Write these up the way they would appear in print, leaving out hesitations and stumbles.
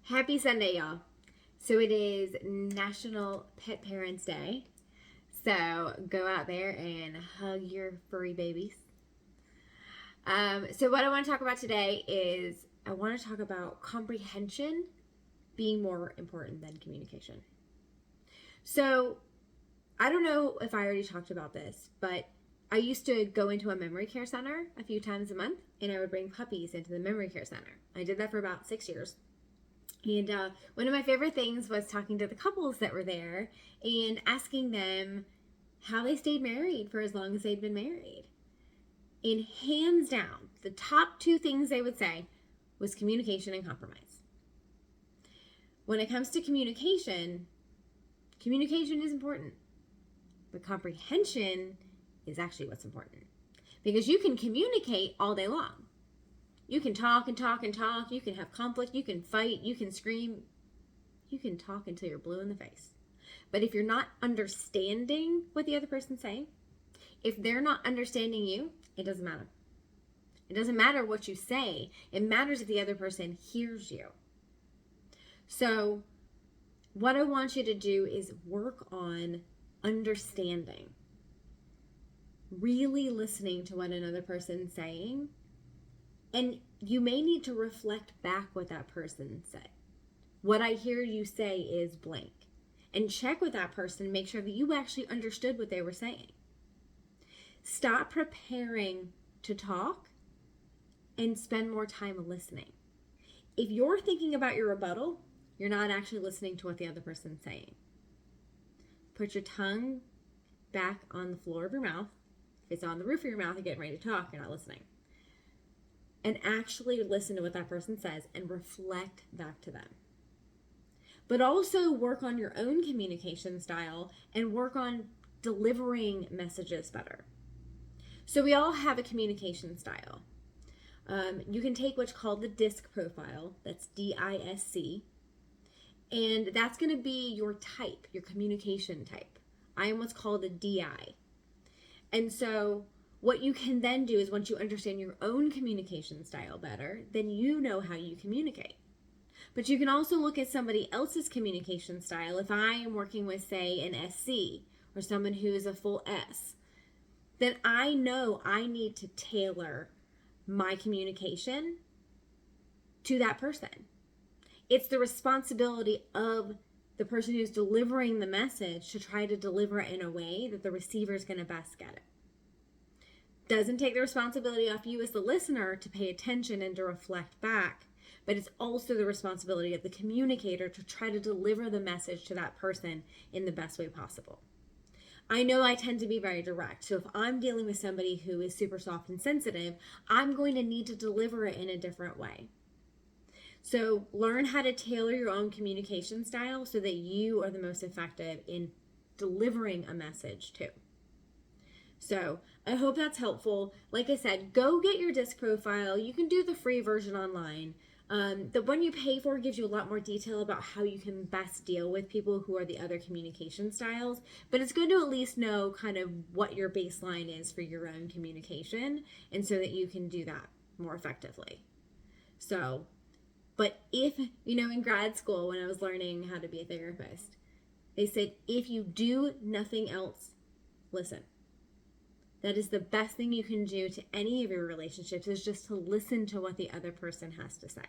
Happy Sunday, y'all. So it is National Pet Parents Day. So go out there and hug your furry babies. So what I want to talk about today is I want to talk about comprehension being more important than communication. So I don't know if I already talked about this, but I used to go into a memory care center a few times a month, and I would bring puppies into the memory care center. I did that for about 6 years. And one of my favorite things was talking to the couples that were there and asking them how they stayed married for as long as they'd been married. And hands down, the top two things they would say was communication and compromise. When it comes to communication is important. But comprehension is actually what's important. Because you can communicate all day long. You can talk and talk and talk. You can have conflict. You can fight. You can scream. You can talk until you're blue in the face. But if you're not understanding what the other person's saying, if they're not understanding you, it doesn't matter. It doesn't matter what you say. It matters if the other person hears you. So what I want you to do is work on understanding. Really listening to what another person's saying. And you may need to reflect back what that person said. What I hear you say is blank. And check with that person, make sure that you actually understood what they were saying. Stop preparing to talk and spend more time listening. If you're thinking about your rebuttal, you're not actually listening to what the other person's saying. Put your tongue back on the floor of your mouth. If it's on the roof of your mouth, you're getting ready to talk, you're not listening. And actually listen to what that person says and reflect back to them. But also work on your own communication style and work on delivering messages better. So we all have a communication style. You can take what's called the DISC profile, that's D-I-S-C, and that's going to be your type, your communication type. I am what's called a DI. And so what you can then do is once you understand your own communication style better, then you know how you communicate. But you can also look at somebody else's communication style. If I am working with, say, an SC or someone who is a full S, then I know I need to tailor my communication to that person. It's the responsibility of the person who's delivering the message to try to deliver it in a way that the receiver is going to best get it. Doesn't take the responsibility off you as the listener to pay attention and to reflect back, but it's also the responsibility of the communicator to try to deliver the message to that person in the best way possible. I know I tend to be very direct, so if I'm dealing with somebody who is super soft and sensitive, I'm going to need to deliver it in a different way. So learn how to tailor your own communication style so that you are the most effective in delivering a message too. So I hope that's helpful. Like I said, go get your DISC profile. You can do the free version online. The one you pay for gives you a lot more detail about how you can best deal with people who are the other communication styles. But it's good to at least know kind of what your baseline is for your own communication, and so that you can do that more effectively. So, but if, in grad school when I was learning how to be a therapist, they said, if you do nothing else, listen. That is the best thing you can do to any of your relationships, is just to listen to what the other person has to say.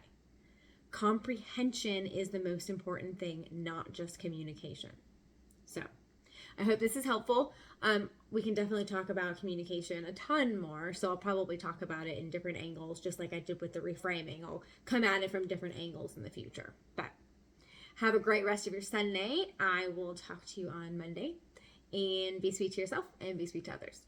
Comprehension is the most important thing, not just communication. So I hope this is helpful. We can definitely talk about communication a ton more, so I'll probably talk about it in different angles, just like I did with the reframing. I'll come at it from different angles in the future. But have a great rest of your Sunday. I will talk to you on Monday. And be sweet to yourself and be sweet to others.